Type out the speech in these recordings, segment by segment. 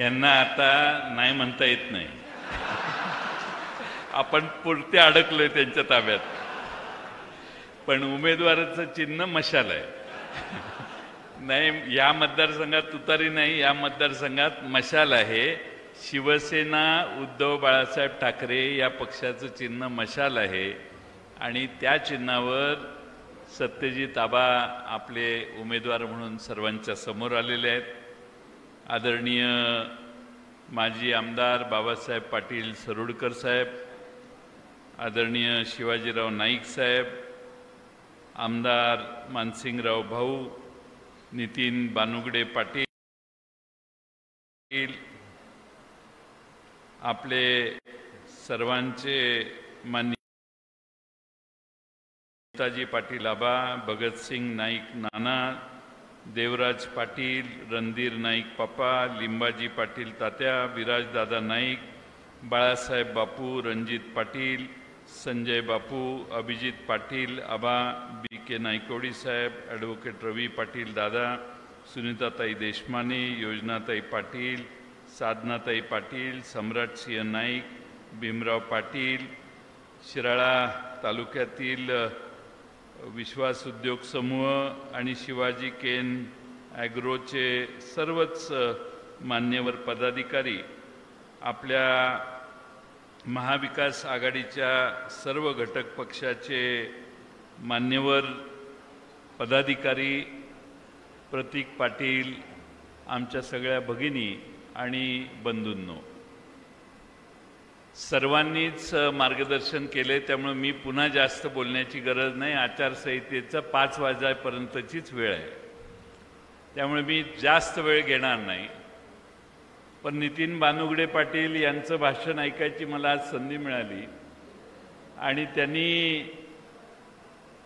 यांना आता नाही म्हणता येत नाही. आपण पुरते अडकलोय त्यांच्या ताब्यात. पण उमेदवाराचं चिन्ह मशाल आहे. नाही, या मतदारसंघात तुतारी नाही, या मतदारसंघात मशाल आहे. शिवसेना उद्धव बाळासाहेब ठाकरे या पक्षाचं चिन्ह मशाल आहे आणि त्या चिन्हावर सत्यजित आबा आपले उमेदवार म्हणून सर्वांच्या समोर आलेले आहेत. आदरणीय माजी आमदार बाबासाहेब पाटील सरोडकर साहेब, आदरणीय शिवाजीराव नाईक साहेब, आमदार मानसिंगराव भाऊ, नितीन बानुगडे पाटील, आपले सर्वांचे माननीय नेताजी पाटील आबा, भगतसिंग नाईक नाना, देवराज पाटील, रणधीर नाईक पापा, लिंबाजी पाटील तात्या, विराजदादा नाईक, बाळासाहेब बापू, रणजित पाटील, संजय बापू, अभिजित पाटील आबा, बी के नायकवडी साहेब, ॲडव्होकेट रवी पाटील दादा, सुनीताताई देशमाने, योजनाताई पाटील, साधनाताई पाटील, सम्राट सिंह नाईक, भीमराव पाटील, शिराळा तालुक्यातील विश्वास उद्योग समूह आणि शिवाजी केन ॲग्रोचे सर्वच मान्यवर पदाधिकारी, आपल्या महाविकास आघाडीच्या सर्व घटक पक्षाचे मान्यवर पदाधिकारी, प्रतीक पाटील, आमच्या सगळ्या भगिनी आणि बंधूंनो, सर्वांनीच मार्गदर्शन केले. त्यामुळे मी पुन्हा जास्त बोलण्याची गरज नाही. आचारसंहितेचं 5 वाजेपर्यंतचीच वेळ आहे, त्यामुळे मी जास्त वेळ घेणार नाही. पण नितीन बानुगडे पाटील यांचं भाषण ऐकायची मला आज संधी मिळाली आणि त्यांनी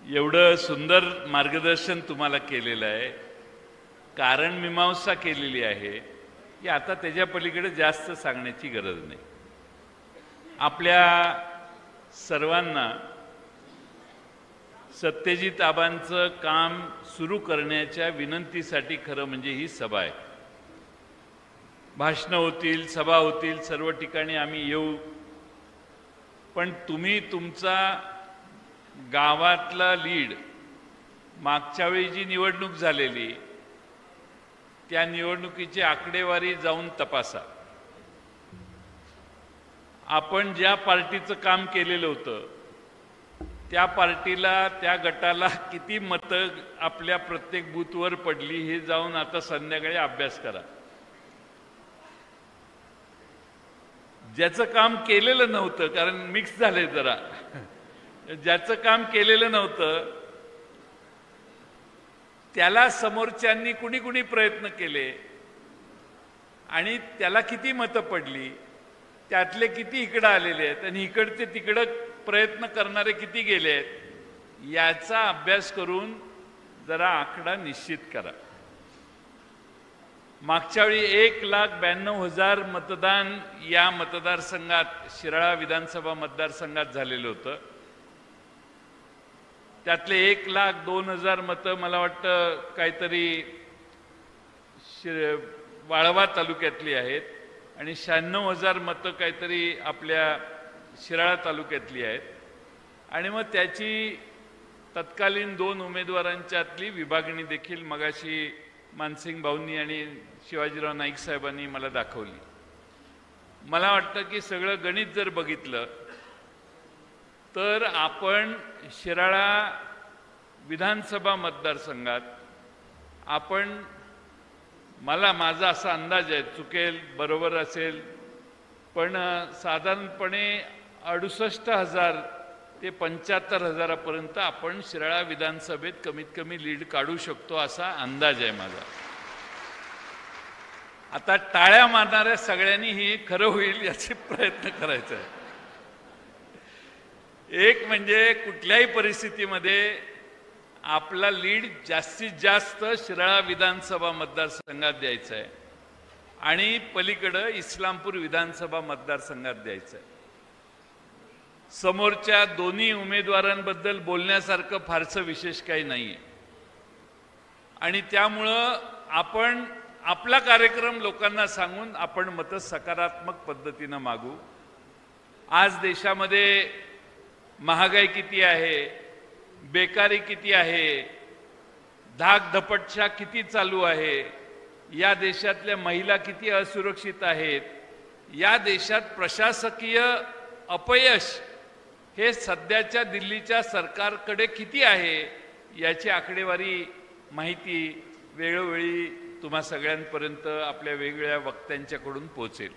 एवढं सुंदर मार्गदर्शन तुम्हाला केलेलं आहे, कारण मीमांसा केलेली आहे की आता त्याच्या पलीकडे जास्त सांगण्याची गरज नाही. आपल्या सर्वांना सत्यजित आबांचं काम सुरू करण्याच्या विनंतीसाठी खरं म्हणजे ही सभा आहे. भाषणं होतील, सभा होतील, सर्व ठिकाणी आम्ही येऊ, पण तुम्ही तुमचा गावातला लीड, मागच्या वेळी जी निवडणूक झालेली त्या निवडणुकीची आकडेवारी जाऊन तपासा. आपण ज्या पार्टीचं काम केलेलं होतं त्या पार्टीला, त्या गटाला किती मतं आपल्या प्रत्येक बूथवर पडली हे जाऊन आता संध्याकाळी अभ्यास करा. ज्याचं काम केलेलं नव्हतं, कारण मिक्स झाले जरा, ज्याचं काम केलेलं नव्हतं त्याला समोरच्यांनी कुणी कुणी प्रयत्न केले आणि त्याला किती मतं पडली, त्यातले किती इकडं आलेले आहेत आणि इकडचे तिकडं प्रयत्न करणारे किती गेले आहेत, याचा अभ्यास करून जरा आकडा निश्चित करा. मागच्या वेळी 1,92,000 मतदान या मतदारसंघात, शिराळा विधानसभा मतदारसंघात झालेलं होतं. त्यातले 1,02,000 मतं मला वाटतं काहीतरी वाळवा तालुक्यातली आहेत आणि 96,000 मतं काहीतरी आपल्या शिराळा तालुक्यातली आहेत. आणि मग त्याची तत्कालीन 2 उमेदवारांच्यातली विभागणी देखील मगाशी मानसिंग भाऊंनी आणि शिवाजीराव नाईक साहेबांनी मला दाखवली. मला वाटतं की सगळं गणित जर बघितलं तर आपण शिराळा विधानसभा मतदारसंघात आपण, माझा असा अंदाज आहे, चुकेल बरोबर असेल, पण साधारणपणे 68,000 ते 75,000 आपण शिराळा विधानसभेत कमीत कमी लीड काढू शकतो असा अंदाज आहे माझा. आता टाळ्या मारणाऱ्या सगळ्यांनी हे खरं होईल याचे प्रयत्न करायचा आहे. एक म्हणजे कुठल्याही परिस्थितीमध्ये आपला लीड जास्तीत जास्त शिराळा विधानसभा मतदारसंघात द्यायचा आहे आणि पलीकडे इस्लामपूर विधानसभा मतदारसंघात द्यायचा आहे. समोरच्या दोन्ही उमेदवारांबद्दल बोलण्यासारखं फारसं विशेष काही नाही आहे आणि त्यामुळं आपण आपला कार्यक्रम लोकांना सांगून आपण मतं सकारात्मक पद्धतीनं मागू। आज देशामध्ये महागाई किती आहे, बेकारी किती आहे, धाकधपटशा किती चालू आहे, या देशातल्या महिला किती असुरक्षित आहेत, या देशात प्रशासकीय अपयश हे सध्याच्या दिल्लीच्या सरकारकडे किती आहे, याची आकडेवारी माहिती वेळोवेळी तुम्हा सगळ्यांपर्यंत आपल्या वेगवेगळ्या वक्त्यांच्याकडून पोहोचेल।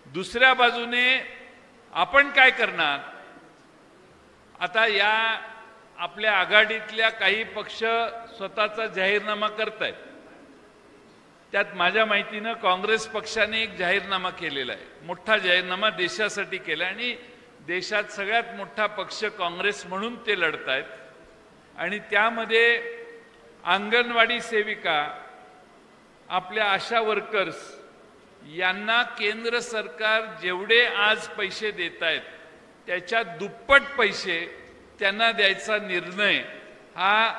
दुसऱ्या बाजूने आपण काय करणार? आता या आपल्या आघाडीतल्या काही पक्ष स्वतःचा जाहीरनामा करतायत। त्यात माझ्या माहितीनं काँग्रेस पक्षाने एक जाहीरनामा केलेला आहे, मोठा जाहीरनामा देशासाठी केला आणि देशात सगळ्यात मोठा पक्ष काँग्रेस म्हणून ते लढतायत। आणि त्यामध्ये अंगणवाडी सेविका, आपल्या आशा वर्कर्स यांना केंद्र सरकार जेवढे आज पैसे देत आहेत त्याच्या दुप्पट पैसे त्यांना द्यायचा निर्णय हा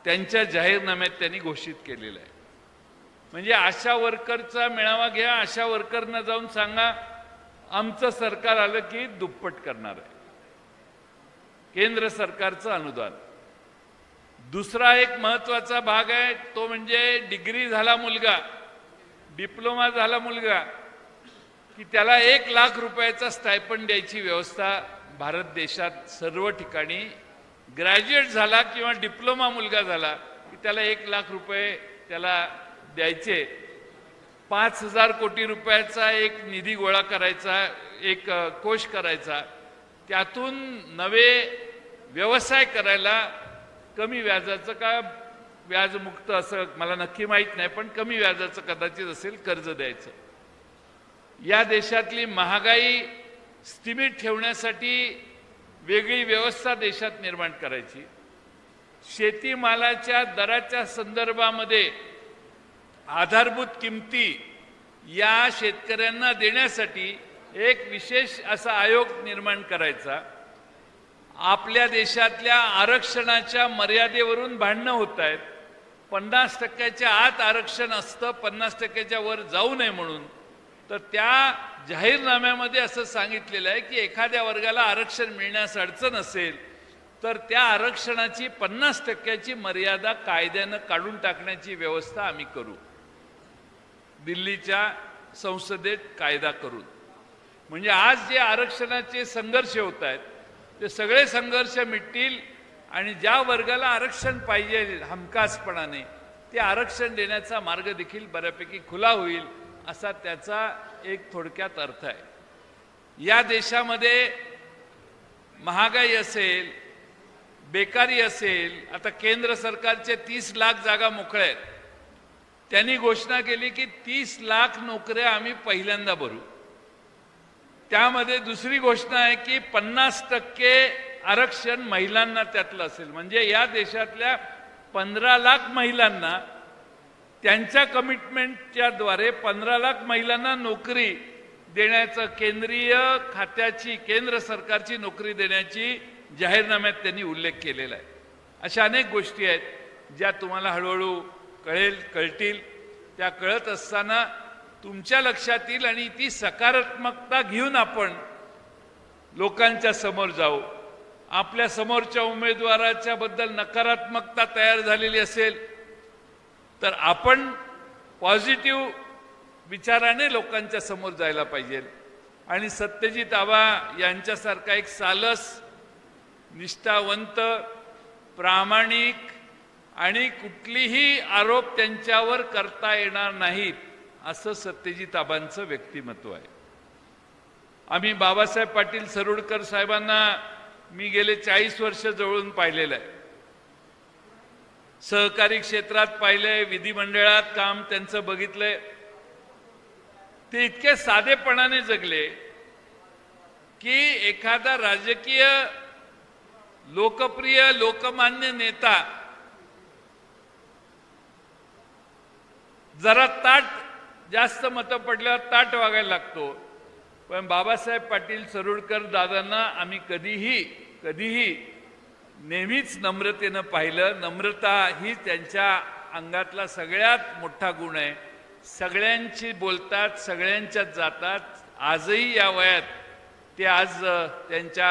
त्यांच्या जाहीरनाम्यात त्यांनी घोषित केलेला आहे। म्हणजे आशा वर्करचा मेळावा घ्या, आशा वर्करना जाऊन सांगा आमचं सरकार आलं की दुप्पट करणार आहे केंद्र सरकारचं अनुदान। दुसरा एक महत्त्वाचा भाग आहे तो म्हणजे डिग्री झाला मुलगा, डिप्लोमा झाला मुलगा की त्याला 1 लाख रुपयाचा स्टायपंड द्यायची व्यवस्था भारत देशात सर्व ठिकाणी। ग्रॅज्युएट झाला किंवा डिप्लोमा मुलगा झाला की त्याला 1 लाख रुपये त्याला द्यायचे। 5,000 कोटी रुपयाचा एक निधी गोळा करायचा, एक कोष करायचा, त्यातून नवे व्यवसाय करायला कमी व्याजाचं का व्याजमुक्त असं मला नक्की माहीत नाही, पण कमी व्याजाचं कदाचित असेल कर्ज द्यायचं। या देशातली महागाई स्थिमित ठेवण्यासाठी वेगळी व्यवस्था देशात निर्माण करायची। शेतीमालाच्या दराच्या संदर्भामध्ये आधारभूत किमती या शेतकऱ्यांना देण्यासाठी एक विशेष असा आयोग निर्माण करायचा। आपल्या देशातल्या आरक्षणाच्या मर्यादेवरून भांडणं होत आहेत। 50% आत आरक्षण असतं, 50% वर जाऊ नये म्हणून। तर त्या जाहीरनाम्यामध्ये असं सांगितलेलं आहे की एखाद्या वर्गाला आरक्षण मिळण्यास अडचण असेल तर त्या आरक्षणाची 50% मर्यादा कायद्यानं काढून टाकण्याची व्यवस्था आम्ही करू, दिल्लीच्या संसदेत कायदा करून। म्हणजे आज जे आरक्षणाचे संघर्ष होत आहेत ते सगळे संघर्ष मिटतील आणि ज्या वर्गाला आरक्षण पाहिजे हमखासपणाने ते आरक्षण देण्याचा मार्ग देखील बऱ्यापैकी खुला होईल, असा त्याचा एक थोडक्यात अर्थ आहे। या देशामध्ये महागाई असेल, बेकारी असेल, आता केंद्र सरकारचे 30 लाख जागा मोकळ्या आहेत। त्यांनी घोषणा केली की 30 लाख नोकऱ्या आम्ही पहिल्यांदा भरू। त्यामध्ये दुसरी घोषणा आहे की 50% आरक्षण महिलांना त्यातलं असेल। म्हणजे या देशातल्या 15 लाख महिलांना त्यांच्या कमिटमेंटच्या द्वारे 15 लाख महिलांना नोकरी देण्याचं, केंद्रीय खात्याची, केंद्र सरकारची नोकरी देण्याची जाहीरनाम्यात त्यांनी उल्लेख केलेला आहे। अशा अनेक गोष्टी आहेत ज्या तुम्हाला हळूहळू कळतील। त्या कळत असताना तुमच्या लक्षात येईल आणि ती सकारात्मकता घेऊन आपण लोकांच्या समोर जाऊ। आपल्या समोरच्या उमेदवाराच्या बद्दल नकारात्मकता तयार झालेली असेल तर आपण पॉझिटिव्ह विचाराने लोकांच्या समोर जायला पाहिजे। आणि सत्यजित आबा यांच्यासारखा एक सालस, निष्ठावंत, प्रामाणिक आणि कुठलीही आरोप त्यांच्यावर करता येणार नाहीत असं सत्यजित आबांचं व्यक्तिमत्व आहे। आम्ही बाबासाहेब पाटील सरोडकर साहेबांना मी गेले 40 वर्ष जवळून पाहिलेलं आहे। सहकारी क्षेत्रात पाहिलंय, विधिमंडळात काम त्यांचं बघितलंय। ते इतके साधेपणाने जगले की एखादा राजकीय लोकप्रिय लोकमान्य नेता जरा ताट जास्त मतं पडल्यावर ताट वागायला लागतो, पण बाबासाहेब पाटील सरोडकर दादांना आम्ही कधीही नेहमीच नम्रतेनं पाहिलं। नम्रता ही त्यांच्या अंगातला सगळ्यात मोठा गुण आहे सगळ्यांशी बोलतात, सगळ्यांच्यात जातात. आजही या वयात ते आज त्यांच्या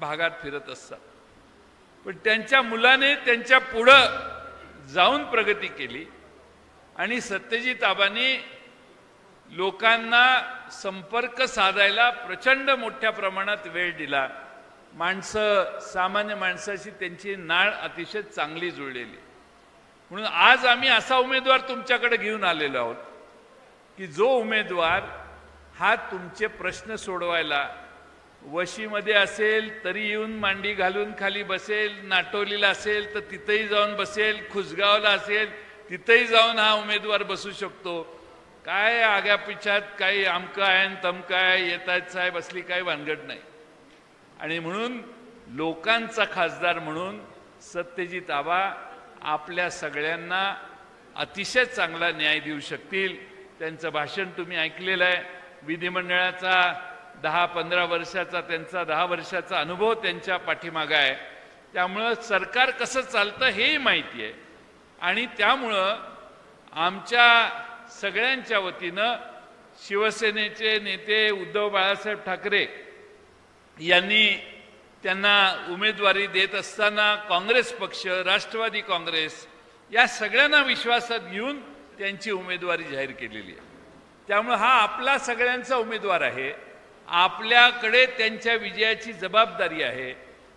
भागात फिरत असतात. पण त्यांच्या मुलाने त्यांच्या पुढं जाऊन प्रगती केली आणि सत्यजित आबांनी लोकांना संपर्क साधायला प्रचंड मोठ्या प्रमाणात वेळ दिला. सामान्य माणसाशी त्यांची नाळ अतिशय चांगली जुळलेली. म्हणून आज आम्ही असा उमेदवार तुमच्याकडे घेऊन आलेलो आहोत की जो उमेदवार हा तुमचे प्रश्न सोडवायला वशीमध्ये असेल तरी येऊन मांडी घालून खाली बसेल, नाटोलीला असेल तर तिथेही जाऊन बसेल, खुसगावला असेल तिथेही जाऊन हा उमेदवार बसू शकतो. काय आग्यापिछात काही आमकं आहे आणि तमकं आहे, येतायत साहेब असली काही भानगड नाही. आणि म्हणून लोकांचा खासदार म्हणून सत्यजित आबा आपल्या सगळ्यांना अतिशय चांगला न्याय देऊ शकतील. त्यांचं भाषण तुम्ही ऐकलेलं आहे. विधिमंडळाचा 10-15 वर्षाचा त्यांचा 10 वर्षाचा अनुभव त्यांच्या पाठीमागे आहे. त्यामुळं सरकार कसं चालतं हेही माहिती आहे. आणि त्यामुळं आमच्या सगळ्यांच्या वतीनं शिवसेनेचे नेते उद्धव बाळासाहेब ठाकरे यांनी त्यांना उमेदवारी देत असताना काँग्रेस पक्ष, राष्ट्रवादी काँग्रेस या सगळ्यांना विश्वासात घेऊन त्यांची उमेदवारी जाहीर केलेली आहे. त्यामुळे हा आपला सगळ्यांचा उमेदवार आहे. आपल्याकडे त्यांच्या विजयाची जबाबदारी आहे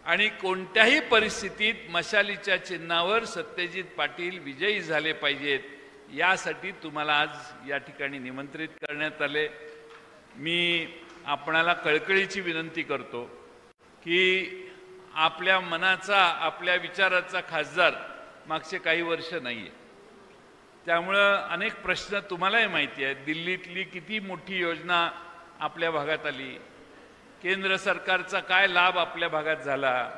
आणि कोणत्याही परिस्थितीत मशालीच्या चिन्हावर सत्यजित पाटील विजयी झाले पाहिजेत यासाठी तुम्हाला आज या ठिकाणी निमंत्रित करण्यात आले. मी आपणाला कळकळीची विनंती करतो की आपल्या मनाचा, आपल्या विचाराचा खासदार मागचे काही वर्ष नाही आहे. त्यामुळं अनेक प्रश्न तुम्हालाही माहिती आहेत. दिल्लीतली किती मोठी योजना आपल्या भागात आली, केंद्र सरकारचा काय लाभ आपल्या भागात झाला,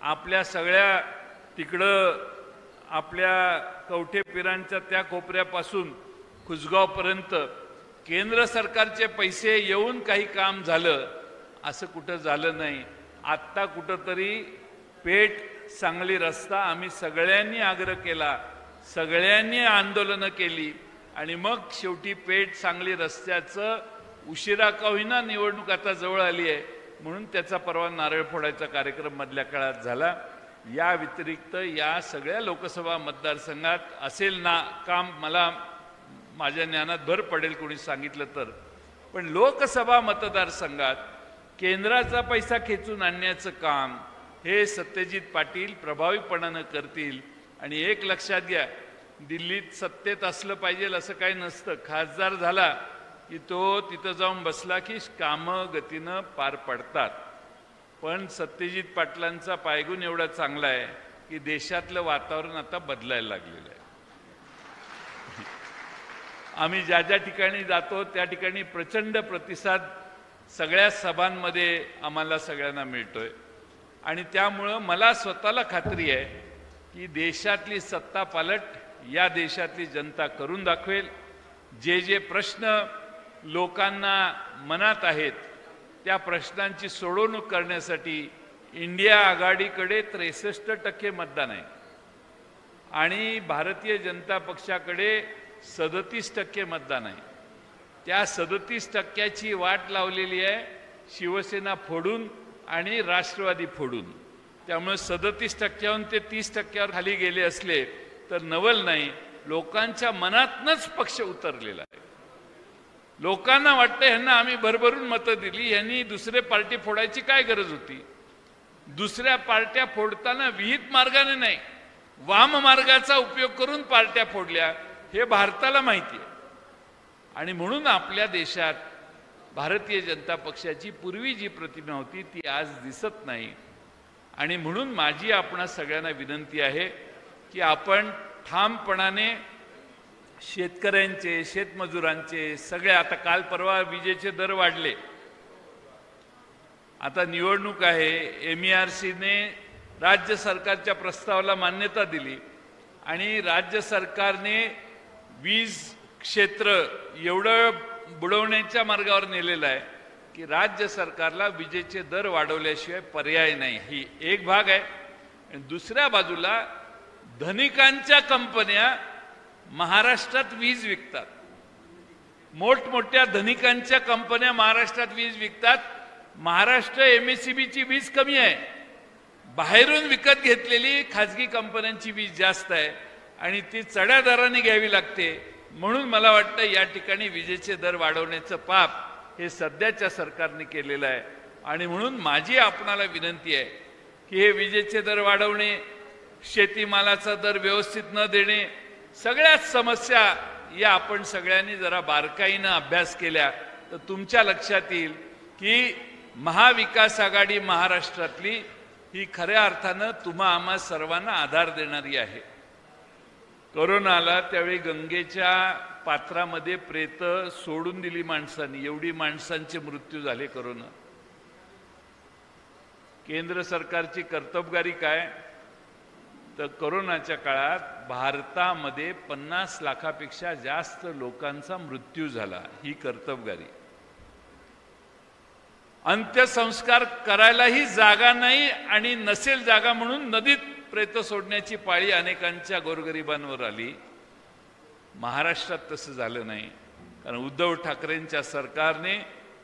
आपल्या सगळ्या तिकडं आपल्या कवठेपिरांच्या त्या कोपऱ्यापासून खुसगावपर्यंत केंद्र सरकारचे पैसे येऊन काही काम झालं असं कुठं झालं नाही. आत्ता कुठंतरी पेठ सांगली रस्ता आम्ही सगळ्यांनी आग्रह केला, सगळ्यांनी आंदोलनं केली आणि मग शेवटी पेठ सांगली रस्त्याचं उशिरा का होईना निवडणूक आता जवळ आली आहे म्हणून त्याचा परवा नारळ फोडायचा कार्यक्रम मधल्या काळात झाला. या व्यतिरिक्त या सगळ्या लोकसभा मतदारसंघात असेल ना काम, मला माझ्या ज्ञानात भर पडेल कोणी सांगितलं तर, पण लोकसभा मतदारसंघात केंद्राचा पैसा खेचून आणण्याचं काम हे सत्यजित पाटील प्रभावीपणानं करतील. आणि एक लक्षात घ्या, दिल्लीत सत्तेत असलं पाहिजे असं काही नसतं. खासदार झाला की तो तिथं जाऊन बसला की कामं गतीनं पार पडतात. पण सत्यजित पाटलांचा पायगुण एवढा चांगला आहे की देशातलं वातावरण आता बदलायला लागलेलं आहे. आम्ही ज्या ज्या ठिकाणी जातो त्या ठिकाणी प्रचंड प्रतिसाद सगळ्या सभांमध्ये आम्हाला सगळ्यांना मिळतोय. आणि त्यामुळं मला स्वतःला खात्री आहे की देशातली सत्ता पालट या देशातली जनता करून दाखवेल. जे जे प्रश्न लोकांना मनात आहेत त्या प्रश्नांची सोडवणूक करण्यासाठी इंडिया आघाडीकडे 63% मतदान आहे आणि भारतीय जनता पक्षाकडे 37% मतदान आहे. त्या 37%ची वाट लावलेली आहे शिवसेना फोडून आणि राष्ट्रवादी फोडून. त्यामुळे 37%हून ते 30%वर खाली गेले असले तर नवल नाही. लोकांच्या मनातनच पक्ष उतरलेला आहे. लोकांना वाटतं ह्यांना आम्ही भरभरून मतं दिली, ह्यांनी दुसरे पार्टी फोडायची काय गरज होती. दुसऱ्या पार्ट्या फोडताना विहित मार्गाने नाही, वाम मार्गाचा उपयोग करून पार्ट्या फोडल्या हे भारताला माहिती आहे. आणि म्हणून आपल्या देशात भारतीय जनता पक्षाची पूर्वी जी प्रतिमा होती ती आज दिसत नाही. आणि म्हणून माझी आपणा सगळ्यांना विनंती आहे की आपण ठामपणाने शेतकऱ्यांचे, शेतमजुरांचे सगळे, आता काल परवा विजेचे दर वाढले, आता निवडणूक आहे, MERCने राज्य सरकारच्या प्रस्तावाला मान्यता दिली आणि राज्य सरकारने वीज क्षेत्र एवढं बुडवण्याच्या मार्गावर नेलेलं आहे की राज्य सरकारला विजेचे दर वाढवल्याशिवाय पर्याय नाही. ही एक भाग आहे. आणि दुसऱ्या बाजूला धनिकांच्या कंपन्या महाराष्ट्रात वीज विकतात मोठमोठ्या धनिकांच्या कंपन्या महाराष्ट्रात वीज विकतात. महाराष्ट्र MSEBची वीज कमी आहे, बाहेरून विकत घेतलेली खाजगी कंपन्यांची वीज जास्त आहे आणि ती चढ्या दराने घ्यावी लागते. म्हणून मला वाटतं या ठिकाणी विजेचे दर वाढवण्याचं पाप हे सध्याच्या सरकारने केलेलं आहे. आणि म्हणून माझी आपणाला विनंती आहे की हे विजेचे दर वाढवणे, शेतीमालाचा दर व्यवस्थित न देणे, सगळ्याच समस्या या आपण सगळ्यांनी जरा बारकाईनं अभ्यास केल्या तर तुमच्या लक्षात येईल की महाविकास आघाडी महाराष्ट्रातली ही खऱ्या अर्थानं तुम्हा आम्हा सर्वांना आधार देणारी आहे. कोरोना आला त्यावेळी गंगेच्या पात्रामध्ये प्रेत सोडून दिली माणसांनी, एवढी माणसांचे मृत्यू झाले कोरोना. केंद्र सरकारची कर्तबगारी काय तर कोरोनाच्या काळात भारतामध्ये 50 लाखापेक्षा जास्त लोकांचा मृत्यू झाला, ही कर्तबगारी. अंत्यसंस्कार करायलाही जागा नाही आणि नसेल जागा म्हणून नदीत प्रेत सोडण्याची पाळी अनेकांच्या गोरगरिबांवर आली. महाराष्ट्रात तसं झालं नाही, कारण उद्धव ठाकरेंच्या सरकारने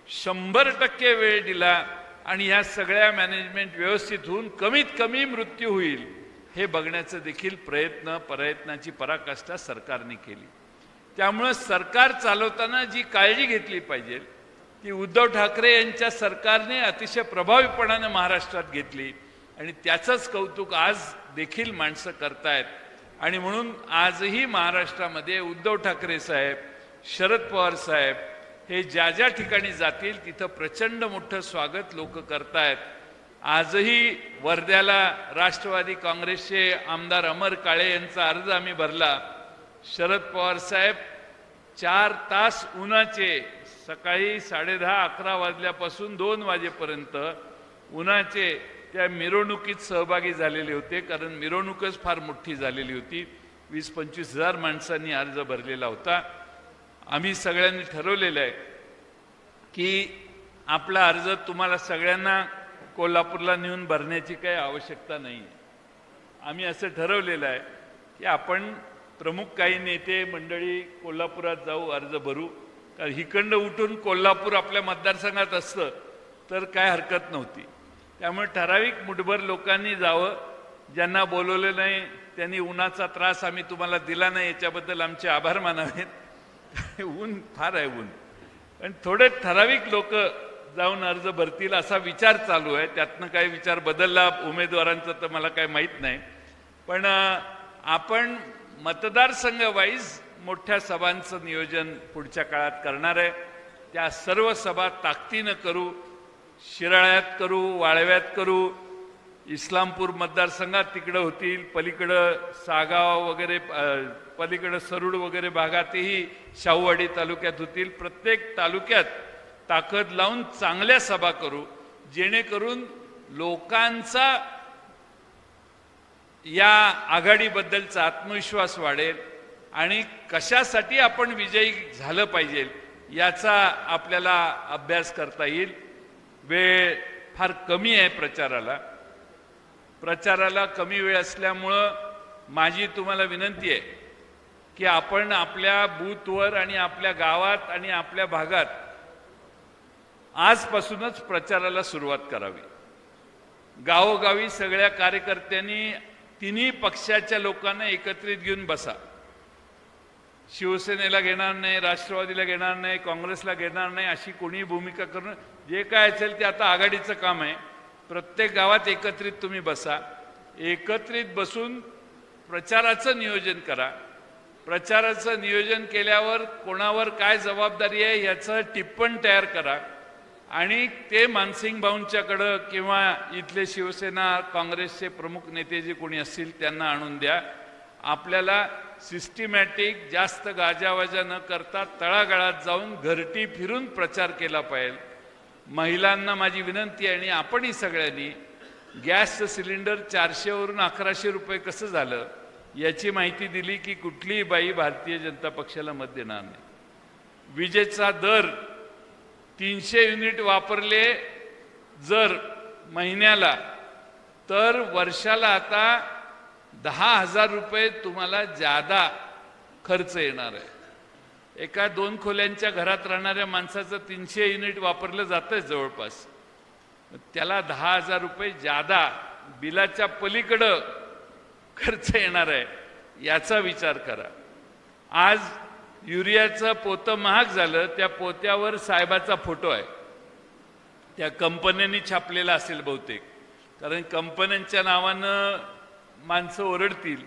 100% वेळ दिला आणि या सगळ्या मॅनेजमेंट व्यवस्थित होऊन कमीत कमी मृत्यू होईल हे बघण्याचं देखील प्रयत्नाची पराकाष्ठा सरकारने केली. त्यामुळे सरकार चालवताना जी काळजी घेतली पाहिजे ती उद्धव ठाकरे यांच्या सरकारने अतिशय प्रभावीपणाने महाराष्ट्रात घेतली आणि त्याचंच कौतुक आज देखील माणसं करतायत. आणि म्हणून आजही महाराष्ट्रामध्ये उद्धव ठाकरे साहेब, शरद पवार साहेब हे ज्या ज्या ठिकाणी जातील तिथं प्रचंड मोठं स्वागत लोक करतायत. आजही वर्ध्याला राष्ट्रवादी काँग्रेसचे आमदार अमर काळे यांचा अर्ज आम्ही भरला. शरद पवार साहेब 4 तास उन्हाचे, सकाळी 10:30-11 वाजल्यापासून 2 वाजेपर्यंत उन्हाचे त्या मिरवणुकीत सहभागी झालेले होते, कारण मिरवणूकच फार मोठी झालेली होती. 20-25 हजार माणसांनी अर्ज भरलेला होता. आम्ही सगळ्यांनी ठरवलेलं आहे की आपला अर्ज तुम्हाला सगळ्यांना कोल्हापूरला नेऊन भरण्याची काही आवश्यकता नाही. आम्ही असं ठरवलेलं आहे की आपण प्रमुख काही नेते मंडळी कोल्हापुरात जाऊ, अर्ज भरू. कारण हिकंड उठून कोल्हापूर आपल्या मतदारसंघात असतं तर काय हरकत नव्हती. त्यामुळे ठराविक मुठभर लोकांनी जावं. ज्यांना बोलवलं नाही त्यांनी उन्हाचा त्रास आम्ही तुम्हाला दिला नाही याच्याबद्दल आमचे आभार मानावेत. ऊन फार आहे ऊन, पण थोडे ठराविक लोक जाऊन अर्ज भरतील असा विचार चालू आहे. त्यातनं काही विचार बदलला उमेदवारांचा तर मला काय माहीत नाही. पण आपण मतदारसंघ वाईज मोठ्या सभांचं नियोजन पुढच्या काळात करणार आहे. त्या सर्व सभा ताकदीनं करू. शिराळ्यात करू, वाळव्यात करू, इस्लामपूर मतदारसंघात तिकडं होतील, पलीकडं सागाव वगैरे, पलीकडं सरूड वगैरे भागातही शाहूवाडी तालुक्यात होतील. प्रत्येक तालुक्यात ताकद लावून चांगल्या सभा करू, जेणेकरून लोकांचा या आघाडीबद्दलचा आत्मविश्वास वाढेल आणि कशासाठी आपण विजयी झालं पाहिजे याचा आपल्याला अभ्यास करता येईल. वेळ फार कमी आहे प्रचाराला कमी वेळ असल्यामुळं माझी तुम्हाला विनंती आहे की आपण आपल्या बूथवर आणि आपल्या गावात आणि आपल्या भागात आजपासूनच प्रचाराला सुरुवात करावी. गावोगावी सगळ्या कार्यकर्त्यांनी तिन्ही पक्षाच्या लोकांना एकत्रित घेऊन बसा. शिवसेनेला घेणार नाही, राष्ट्रवादीला घेणार नाही, काँग्रेसला घेणार नाही अशी कोणी भूमिका करणं, जे काय असेल ते आता आघाडीचं काम आहे. प्रत्येक गावात एकत्रित तुम्ही बसा. एकत्रित बसून प्रचाराचं नियोजन करा. प्रचाराचं नियोजन केल्यावर कोणावर काय जबाबदारी आहे याचं टिप्पण तयार करा आणि ते मानसिंग भाऊंच्याकडं किंवा इथले शिवसेना काँग्रेसचे प्रमुख नेते जे कोणी असतील त्यांना आणून द्या. आपल्याला सिस्टमॅटिक जास्त गाजावाजा न करता तळागाळात जाऊन घरटी फिरून प्रचार केला पाहिजे. महिलांना माझी विनंती आहे आणि आपणही सगळ्यांनी गॅसचं सिलेंडर 400 वरून 1100 रुपये कसं झालं याची माहिती दिली की कुठलीही बाई भारतीय जनता पक्षाला मत देणार नाही. विजेचा दर 300 युनिट वापरले जर महिन्याला तर वर्षाला आता 10,000 रुपये तुम्हाला जादा खर्च येणार आहे. एका 2 खोल्यांच्या घरात राहणाऱ्या माणसाचं 300 युनिट वापरलं जातंय जवळपास, त्याला 10,000 रुपये जादा बिलाच्या पलीकडं खर्च येणार आहे, याचा विचार करा. आज युरियाचं पोतं महाग झालं, त्या पोत्यावर साहेबाचा फोटो आहे. त्या कंपन्यांनी छापलेला असेल बहुतेक, कारण कंपन्यांच्या नावानं माणसं ओरडतील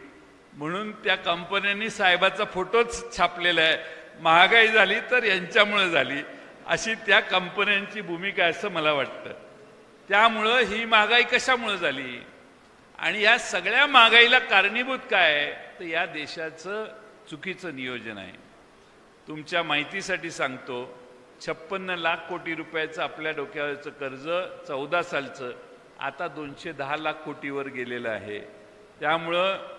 म्हणून त्या कंपन्यांनी साहेबाचा फोटोच छापलेला आहे. महागाई झाली तर यांच्यामुळे झाली, अशी त्या कंपन्यांची भूमिका आहे असं मला वाटतं. त्यामुळं ही महागाई कशामुळे झाली आणि या सगळ्या महागाईला कारणीभूत काय आहे, तर या देशाचं चुकीचं नियोजन आहे. तुमच्या माहितीसाठी सांगतो, 56 लाख कोटी रुपयाचं आपल्या डोक्यावरचं कर्ज 14 सालचं आता 210 लाख कोटीवर गेलेलं आहे. त्यामुळं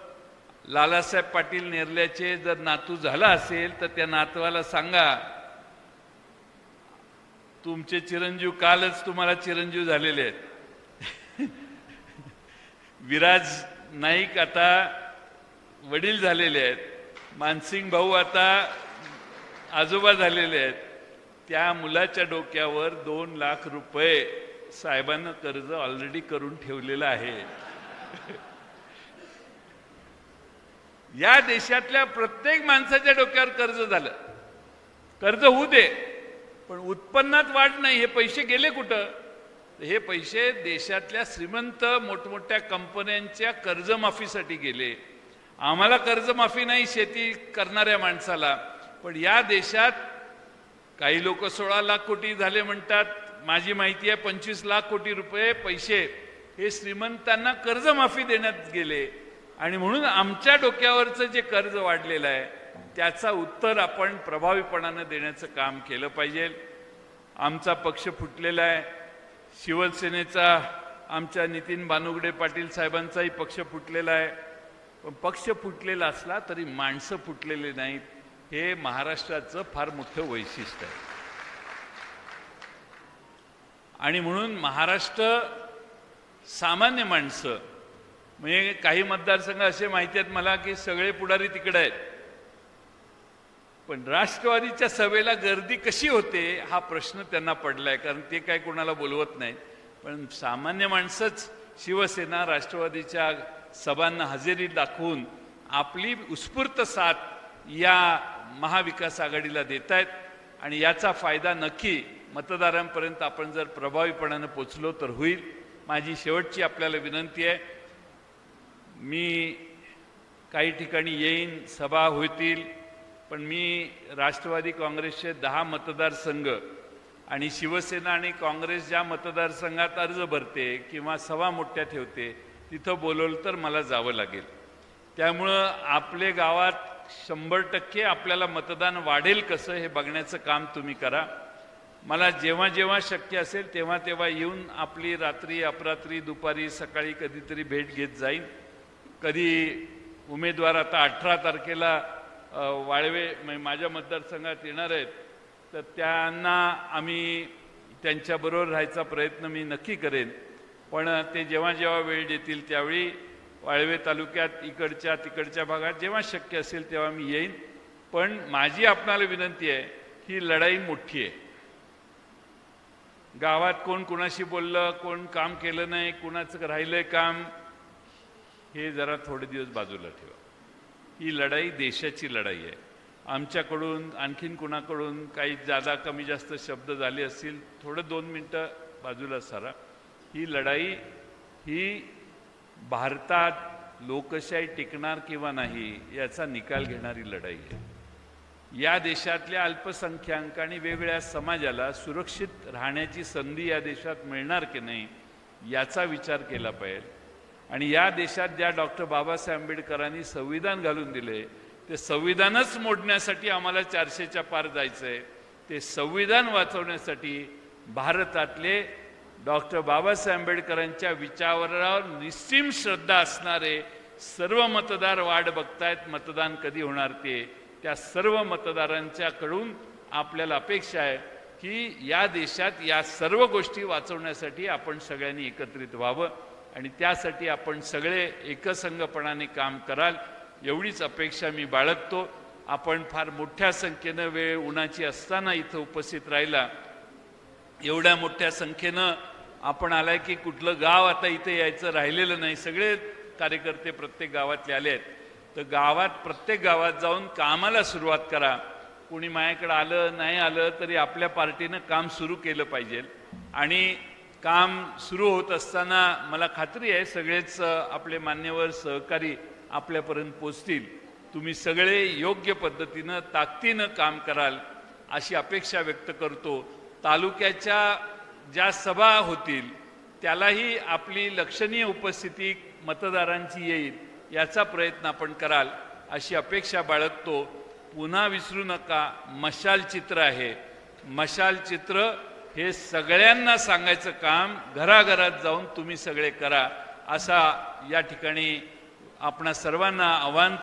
लालासाहेब पाटील नेर्ल्याचे जर नातू झाला असेल तर त्या नातवाला सांगा, तुमचे चिरंजीव कालच तुम्हाला चिरंजीव झालेले आहेत. विराज नाईक आता वडील झालेले आहेत, मानसिंग भाऊ आता आजोबा झालेले आहेत. त्या मुलाच्या डोक्यावर 2 लाख रुपये साहेबांना कर्ज ऑलरेडी करून ठेवलेलं आहे. या देशातल्या प्रत्येक माणसाच्या डोक्यावर कर्ज झालं. कर्ज होऊ दे, पण उत्पन्नात वाढ नाही. हे पैसे गेले कुठं? हे पैसे देशातल्या श्रीमंत मोठमोठ्या कंपन्यांच्या कर्जमाफीसाठी गेले. आम्हाला कर्जमाफी नाही शेती करणाऱ्या माणसाला, पण या देशात काही लोक 16 लाख कोटी झाले म्हणतात. माझी माहिती आहे 25 लाख कोटी रुपये पैसे हे श्रीमंतांना कर्जमाफी देण्यात गेले. आणि म्हणून आमच्या डोक्यावरचं जे कर्ज वाढलेलं आहे त्याचा उत्तर आपण प्रभावीपणाने देण्याचं काम केलं पाहिजे. आमचा पक्ष फुटलेला आहे. शिवसेनेचा आमच्या नितीन बानुगडे पाटील साहेबांचाही पक्ष फुटलेला आहे. पण पक्ष फुटलेला असला तरी माणसं फुटलेले नाहीत. हे महाराष्ट्राचं फार मोठं वैशिष्ट्य आहे. आणि म्हणून महाराष्ट्र सामान्य माणसं, म्हणजे काही मतदारसंघ असे माहिती आहेत मला की सगळे पुढारी तिकडे आहेत, पण राष्ट्रवादीच्या सभेला गर्दी कशी होते हा प्रश्न त्यांना पडलाय, कारण ते काय कोणाला बोलवत नाहीत. पण सामान्य माणसंच शिवसेना राष्ट्रवादीच्या सभांना हजेरी दाखवून आपली उत्स्फूर्त साथ या महाविकास आघाडीला देत आहेत. आणि याचा फायदा नक्की मतदारांपर्यंत आपण जर प्रभावीपणाने पोचलो तर होईल. माझी शेवटची आपल्याला विनंती आहे, मी काही ठिकाणी येईन, सभा होतील, पण मी राष्ट्रवादी काँग्रेसचे 10 मतदारसंघ आणि शिवसेना आणि काँग्रेस ज्या मतदारसंघात अर्ज भरते किंवा सभा मोठ्या ठेवते तिथं बोलवलं तर मला जावं लागेल. त्यामुळं आपले गावात 100% आपल्याला मतदान वाढेल कसं हे बघण्याचं काम तुम्ही करा. मला जेव्हा जेव्हा शक्य असेल तेव्हा तेव्हा येऊन आपली रात्री अपरात्री दुपारी सकाळी कधीतरी भेट घेत जाईन. कधी उमेदवार आता 18 तारखेला वाळवे माझ्या मतदारसंघात येणार आहेत, तर त्यांना आम्ही त्यांच्याबरोबर राहायचा प्रयत्न मी नक्की करेन. पण ते जेव्हा जेव्हा वेळ देतील त्यावेळी वाळवे तालुक्यात इकडच्या तिकडच्या भागात जेव्हा शक्य असेल तेव्हा मी येईन. पण माझी आपणाला विनंती आहे ही लढाई मोठी आहे. गावात कोण कुणाशी बोललं, कोण काम केलं नाही, कुणाचं राहिलंय काम, हे जरा थोडे दिवस बाजूला ठेवा. ही लढाई देशाची लढाई आहे. आमच्याकडून आणखीन कुणाकडून काही जादा कमी जास्त शब्द झाले असतील, थोडं 2 मिनटं बाजूला सारा. ही लढाई ही भारतात लोकशाही टिकणार किंवा नाही याचा निकाल घेणारी लढाई आहे. या देशातल्या अल्पसंख्याक आणि वेगवेगळ्या समाजाला सुरक्षित राहण्याची संधी या देशात मिळणार की नाही याचा विचार केला पाहिजे. आणि या देशात ज्या डॉक्टर बाबासाहेब आंबेडकरांनी संविधान घालून दिले ते संविधानच मोडण्यासाठी आम्हाला 400च्या पार जायचं आहे. ते संविधान वाचवण्यासाठी भारतातले डॉक्टर बाबासाहेब आंबेडकरांच्या विचारावर निस्सीम श्रद्धा असणारे सर्व मतदार वाट बघतायत मतदान कधी होणार ते. त्या सर्व मतदारांच्याकडून आपल्याला अपेक्षा आहे की या देशात या सर्व गोष्टी वाचवण्यासाठी आपण सगळ्यांनी एकत्रित व्हावं आणि त्यासाठी आपण सगळे एकसंघपणाने काम कराल एवढीच अपेक्षा मी बाळगतो. आपण फार मोठ्या संख्येनं वेळ उन्हाची असताना इथं उपस्थित राहिला. एवढ्या मोठ्या संख्येनं आपण आलाय की कुठलं गाव आता इथे यायचं राहिलेलं नाही. सगळे कार्यकर्ते प्रत्येक गावातले आले आहेत. तर गावात प्रत्येक गावात जाऊन कामाला सुरुवात करा. कोणी माझ्याकडे आलं नाही आलं तरी आपल्या पार्टीनं काम सुरू केलं पाहिजे. आणि काम सुरू होत असताना मला खात्री आहे सगळेच आपले मान्यवर सहकारी आपल्यापर्यंत पोचतील. तुम्ही सगळे योग्य पद्धतीनं ताकदीनं काम कराल अशी अपेक्षा व्यक्त करतो. तालुक्याच्या ज्या सभा होतील त्यालाही आपली लक्षणीय उपस्थिती मतदारांची येईल याचा प्रयत्न आपण कराल अशी अपेक्षा बाळगतो. पुन्हा विसरू नका, मशाल चित्र आहे. मशाल चित्र हे सगळ्यांना सांगायचं काम घराघरात जाऊन तुम्ही सगळे करा असा या ठिकाणी आपणा सर्वांना आव्हान